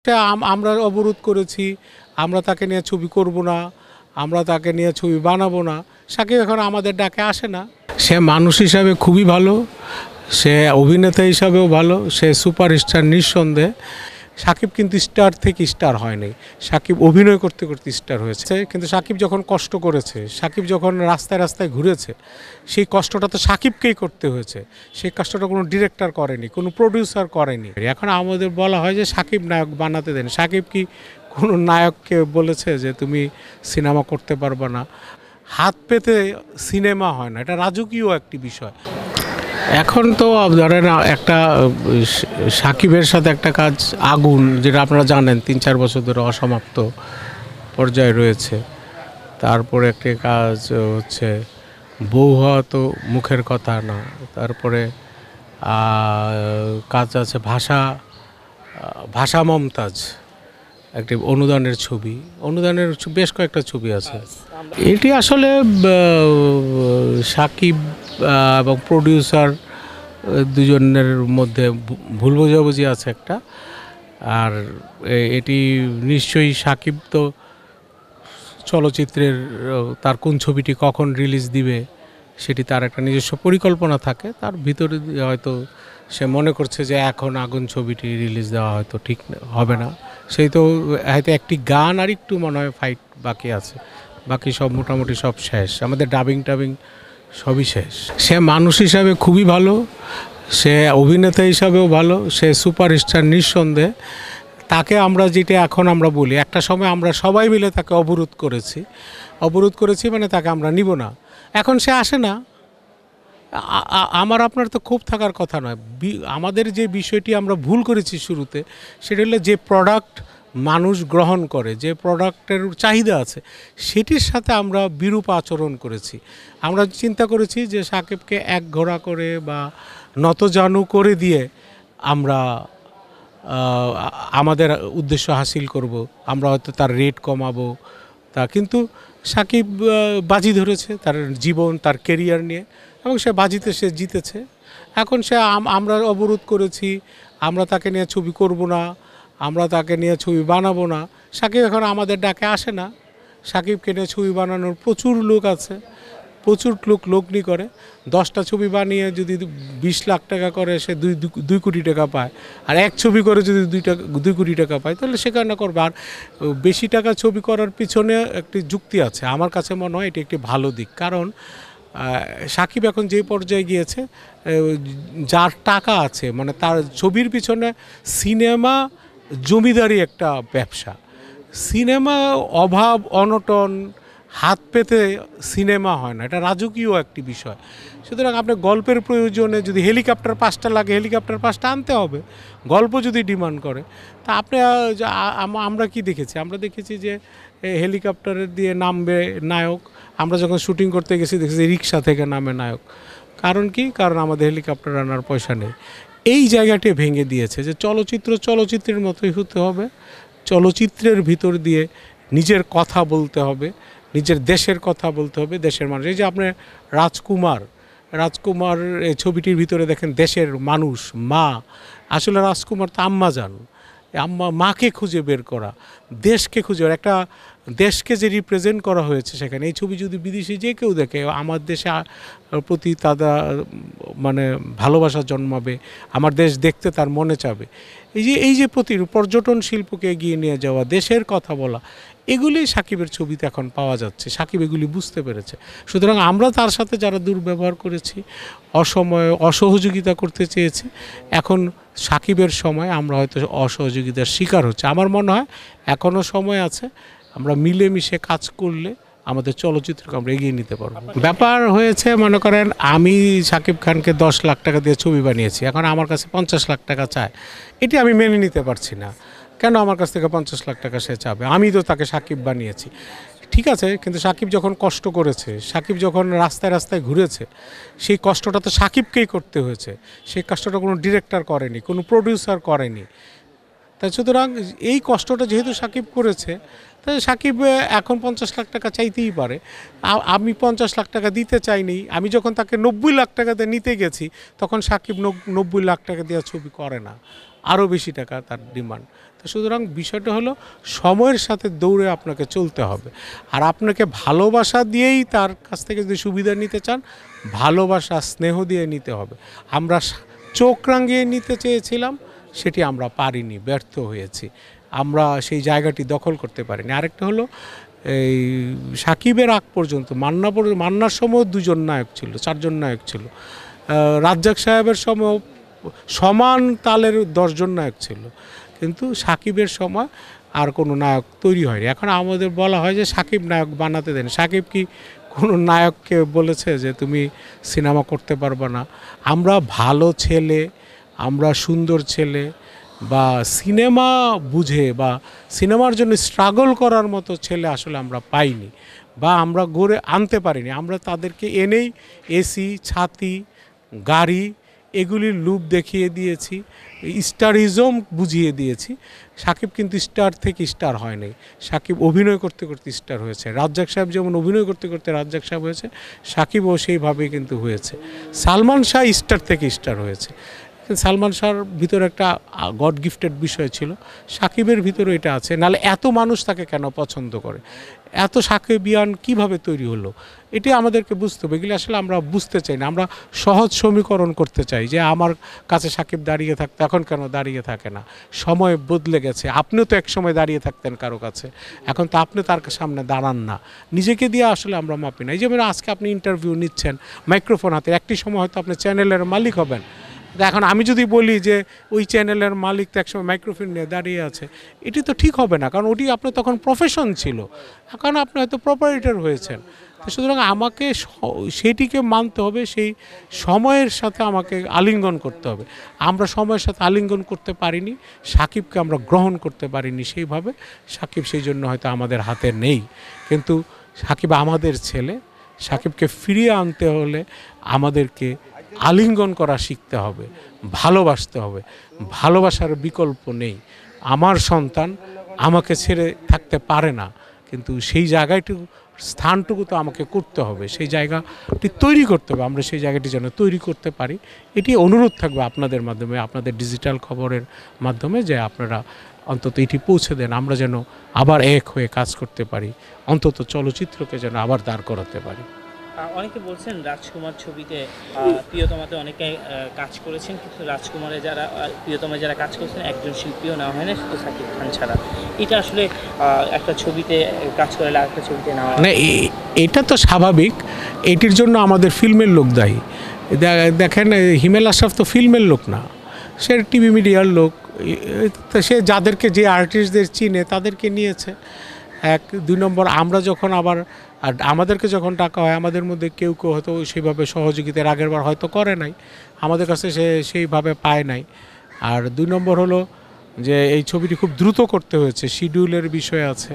ফার্স্টে আমরা অবরোধ করেছি, আমরা তাকে নিয়ে ছবি করব না, আমরা তাকে নিয়ে ছবি বানাবো না। সাকিব এখন আমাদের ডাকে আসে না। সে মানুষ হিসাবে খুবই ভালো, সে অভিনেতা হিসাবেও ভালো, সে সুপারস্টার নিঃসন্দেহে। সাকিব কিন্তু স্টার থেকে স্টার হয়নি, সাকিব অভিনয় করতে করতে স্টার হয়েছে। কিন্তু সাকিব যখন কষ্ট করেছে, সাকিব যখন রাস্তায় রাস্তায় ঘুরেছে, সেই কষ্টটা তো সাকিবকেই করতে হয়েছে। সেই কষ্টটা কোনো ডিরেক্টর করেনি, কোনো প্রডিউসার করেনি। এখন আমাদের বলা হয় যে সাকিব নায়ক বানাতে দেন। সাকিব কি কোনো নায়ককে বলেছে যে তুমি সিনেমা করতে পারবে না? হাত পেতে সিনেমা হয় না, এটা রাজকীয় একটি বিষয়। এখন তো ধরেন একটা সাকিবের সাথে একটা কাজ আগুন, যেটা আপনারা জানেন ৩-৪ বছর ধরে অসমাপ্ত পর্যায়ে রয়েছে। তারপরে একটি কাজ হচ্ছে বউ হওয়া তো মুখের কথা না। তারপরে কাজ আছে ভাষা মমতাজ, একটি অনুদানের ছবি, অনুদানের বেশ কয়েকটা ছবি আছে। এটি আসলে সাকিব এবং প্রডিউসার দুজনের মধ্যে ভুল বোঝাবুঝি আছে একটা। আর এটি নিশ্চয়ই সাকিব তো চলচ্চিত্রের তার কোন ছবিটি কখন রিলিজ দিবে সেটি তার একটা নিজস্ব পরিকল্পনা থাকে। তার ভিতরে হয়তো সে মনে করছে যে এখন আগুন ছবিটি রিলিজ দেওয়া হয়তো ঠিক হবে না। সেই তো হয়তো একটি গান আর একটু মনে হয় ফাইট বাকি আছে, বাকি সব মোটামুটি সব শেষ। আমাদের ডাবিং সবই শেষ। সে মানুষ হিসাবে খুবই ভালো, সে অভিনেতা হিসাবেও ভালো, সে সুপারস্টার নিঃসন্দেহে। তাকে আমরা যেটা এখন আমরা বলি, একটা সময় আমরা সবাই মিলে তাকে অবরোধ করেছি মানে তাকে আমরা নিব না। এখন সে আসে না। আমার আপনার তো ক্ষোভ থাকার কথা নয়। আমাদের যে বিষয়টি আমরা ভুল করেছি শুরুতে, সেটা হলো যে প্রোডাক্ট মানুষ গ্রহণ করে, যে প্রোডাক্টের চাহিদা আছে, সেটির সাথে আমরা বিরূপ আচরণ করেছি। আমরা চিন্তা করেছি যে সাকিবকে একঘোড়া করে বা নতজানু করে দিয়ে আমরা আমাদের উদ্দেশ্য হাসিল করব, আমরা হয়তো তার রেট কমাবো। কিন্তু সাকিব বাজি ধরেছে তার জীবন, তার কেরিয়ার নিয়ে, এবং সে বাজিতে সে জিতেছে। এখন আমরা অবরোধ করেছি, আমরা তাকে নিয়ে ছবি করব না, আমরা তাকে নিয়ে ছবি বানাবো না। সাকিব এখন আমাদের ডাকে আসে না। সাকিবকে নিয়ে ছবি বানানোর প্রচুর লোক আছে, প্রচুর লোক লগ্নি করে। 10টা ছবি বানিয়ে যদি 20 লাখ টাকা করে, সে 2 কোটি টাকা পায়। আর এক ছবি করে যদি 2 কোটি টাকা পায়, তাহলে সেখানে করবে। আর বেশি টাকা ছবি করার পিছনে একটি যুক্তি আছে, আমার কাছে মনে হয় এটি একটি ভালো দিক। কারণ সাকিব এখন যে পর্যায়ে গিয়েছে, যার টাকা আছে, মানে তার ছবির পিছনে সিনেমা জমিদারি একটা ব্যবসা। সিনেমা অভাব অনটন, হাত পেতে সিনেমা হয় না, এটা রাজকীয় একটি বিষয়। সুতরাং আপনি গল্পের প্রয়োজনে যদি হেলিকপ্টার 5টা লাগে, হেলিকপ্টার 5টা আনতে হবে। গল্প যদি ডিমান্ড করে, তা আপনি আমরা কি দেখেছি? আমরা দেখেছি যে হেলিকপ্টারের দিয়ে নামবে নায়ক। আমরা যখন শুটিং করতে গেছি দেখেছি রিক্সা থেকে নামে নায়ক। কারণ কি? কারণ আমাদের হেলিকপ্টার আনার পয়সা নেই। এই জায়গাটি ভেঙে দিয়েছে যে চলচ্চিত্রের মতোই হতে হবে। চলচ্চিত্রের ভিতর দিয়ে নিজের কথা বলতে হবে, নিজের দেশের কথা বলতে হবে, দেশের মানুষ। এই যে আপনার রাজকুমার এই ছবিটির ভিতরে দেখেন দেশের মানুষ, মা। আসলে রাজকুমার তো আম্মা যান, মাকে খুঁজে বের করা, দেশকে খুঁজে, একটা দেশকে যে রিপ্রেজেন্ট করা হয়েছে সেখানে। এই ছবি যদি বিদেশি যে কেউ দেখে, আমার দেশে প্রতি তারা মানে ভালোবাসা জন্মাবে, আমার দেশ দেখতে তার মনে চাবে। এই যে পর্যটন শিল্পকে এগিয়ে নিয়ে যাওয়া, দেশের কথা বলা, এগুলি সাকিবের ছবিতে এখন পাওয়া যাচ্ছে। সাকিব এগুলি বুঝতে পেরেছে। সুতরাং আমরা তার সাথে যারা দুর্ব্যবহার করেছি, অসময়ে অসহযোগিতা করতে চেয়েছি, এখন সাকিবের সময় আমরা হয়তো অসহযোগিতার শিকার হচ্ছে। আমার মনে হয় এখনও সময় আছে, আমরা মিলেমিশে কাজ করলে আমাদের চলচ্চিত্রকে আমরা এগিয়ে নিতে পারবো। ব্যাপার হয়েছে, মনে করেন আমি সাকিব খানকে 10 লাখ টাকা দিয়ে ছবি বানিয়েছি, এখন আমার কাছে 50 লাখ টাকা চায়। এটি আমি মেনে নিতে পারছি না। কেন আমার কাছ থেকে 50 লাখ টাকা সে চাবে? আমি তো তাকে সাকিব বানিয়েছি, ঠিক আছে। কিন্তু সাকিব যখন কষ্ট করেছে, সাকিব যখন রাস্তায় রাস্তায় ঘুরেছে, সেই কষ্টটা তো সাকিবকেই করতে হয়েছে। সেই কষ্টটা কোনো ডিরেক্টর করেনি, কোনো প্রডিউসার করেনি। তাই সুতরাং এই কষ্টটা যেহেতু সাকিব করেছে, তাই সাকিব এখন 50 লাখ টাকা চাইতেই পারে। আমি 50 লাখ টাকা দিতে চাইনি। আমি যখন তাকে 90 লাখ টাকাতে নিতে গেছি, তখন সাকিব 90 লাখ টাকা দেওয়া ছবি করে না, আরও বেশি টাকা তার ডিমান্ড। তো সুতরাং বিষয়টা হলো সময়ের সাথে দৌড়ে আপনাকে চলতে হবে। আর আপনাকে ভালোবাসা দিয়েই তার কাছ থেকে যদি সুবিধা নিতে চান, ভালোবাসা স্নেহ দিয়ে নিতে হবে। আমরা চোখ রাঙিয়ে নিতে চেয়েছিলাম, সেটি আমরা পারিনি, ব্যর্থ হয়েছি, আমরা সেই জায়গাটি দখল করতে পারিনি। আরেকটা হলো এই সাকিবের আগ পর্যন্ত মান্নার সময় 2 জন নায়ক ছিল, 4 জন নায়ক ছিল। রাজ্জাক সাহেবের সময় সমান তালের 10 জন নায়ক ছিল, কিন্তু সাকিবের সময় আর কোনো নায়ক তৈরি হয়নি। এখন আমাদের বলা হয় যে সাকিব নায়ক বানাতে দেন। সাকিব কি কোনো নায়ককে বলেছে যে তুমি সিনেমা করতে পারবে না? আমরা ভালো ছেলে, আমরা সুন্দর ছেলে, বা সিনেমা বুঝে বা সিনেমার জন্য স্ট্রাগল করার মতো ছেলে আসলে আমরা পাইনি, বা আমরা গড়ে আনতে পারিনি। আমরা তাদেরকে এনেই এসি, ছাতি, গাড়ি এগুলির লুপ দেখিয়ে দিয়েছি, স্টারিজম বুঝিয়ে দিয়েছি। সাকিব কিন্তু স্টার থেকে স্টার হয় নাই, সাকিব অভিনয় করতে করতে স্টার হয়েছে। রাজ্জাক সাহেব যেমন অভিনয় করতে করতে রাজ্জাক সাহেব হয়েছে, সাকিবও সেইভাবেই কিন্তু হয়েছে। সালমান শাহ স্টার থেকে স্টার হয়েছে। সালমান শাহর ভিতরে একটা গড গিফটেড বিষয় ছিল, সাকিবের ভিতরে এটা আছে। নাহলে এত মানুষ তাকে কেন পছন্দ করে, এত সাকিবিয়ান কিভাবে তৈরি হলো, এটি আমাদেরকে বুঝতে হবে। এগুলি আসলে আমরা বুঝতে চাই না, আমরা সহজ সমীকরণ করতে চাই যে আমার কাছে সাকিব দাঁড়িয়ে থাকতো, এখন কেন দাঁড়িয়ে থাকে না? সময় বদলে গেছে, আপনিও তো এক সময় দাঁড়িয়ে থাকতেন কারো কাছে, এখন তো আপনি তার সামনে দাঁড়ান না। নিজেকে দিয়ে আসলে আমরা মাপি না। এই যেমন আজকে আপনি ইন্টারভিউ নিচ্ছেন, মাইক্রোফোন হাতে, একটি সময় হয়তো আপনি চ্যানেলের মালিক হবেন। এখন আমি যদি বলি যে ওই চ্যানেলের মালিক তো একসময় মাইক্রোফোন নিয়ে দাঁড়িয়ে আছে, এটি তো ঠিক হবে না, কারণ ওটি আপনার তখন প্রফেশন ছিল, এখন আপনি হয়তো প্রপারেটর হয়েছেন। তো সুতরাং আমাকে সেটিকে মানতে হবে, সেই সময়ের সাথে আমাকে আলিঙ্গন করতে হবে। আমরা সময়ের সাথে আলিঙ্গন করতে পারিনি, সাকিবকে আমরা গ্রহণ করতে পারিনি সেইভাবে। সাকিব সেই জন্য হয়তো আমাদের হাতে নেই, কিন্তু সাকিব আমাদের ছেলে। সাকিবকে ফিরিয়ে আনতে হলে আমাদেরকে আলিঙ্গন করা শিখতে হবে, ভালোবাসতে হবে। ভালোবাসার বিকল্প নেই। আমার সন্তান আমাকে ছেড়ে থাকতে পারে না, কিন্তু সেই জায়গাটুকু, স্থানটুকু তো আমাকে করতে হবে, সেই জায়গাটি তৈরি করতে হবে। আমরা সেই জায়গাটি যেন তৈরি করতে পারি, এটি অনুরোধ থাকবে আপনাদের মাধ্যমে, আপনাদের ডিজিটাল খবরের মাধ্যমে, যে আপনারা অন্তত এটি পৌঁছে দেন, আমরা যেন আবার এক হয়ে কাজ করতে পারি, অন্তত চলচ্চিত্রকে যেন আবার দাঁড় করাতে পারি। অনেকে বলছেন রাজকুমার ছবিতে প্রিয়তমাতে অনেকে কাজ করেছেন, কিন্তু রাজকুমারে যারা প্রিয়তমায় যারা কাজ করেছেন একজন শিল্পীও নেওয়া হয় না, শুধু শাকিব খান ছাড়া। এটা আসলে একটা ছবিতে কাজ করে আরেকটা ছবিতে নেওয়া না, এটা তো স্বাভাবিক। এটির জন্য আমাদের ফিল্মের লোক দায়ী। দেখেন, হিমেল আশরাফ তো ফিল্মের লোক না, সে টিভি মিডিয়ার লোক। সে যাদেরকে, যে আর্টিস্টদের চিনে তাদেরকে নিয়েছে। 1, 2 নম্বর, আমরা যখন আবার আমাদেরকে যখন টাকা হয়, আমাদের মধ্যে কেউ কেউ হয়তো সেইভাবে সহযোগিতার আগের বার হয়তো করে নাই, আমাদের কাছে সে সেইভাবে পায় নাই। আর 2 নম্বর হলো যে এই ছবিটি খুব দ্রুত করতে হয়েছে, শিডিউলের বিষয় আছে।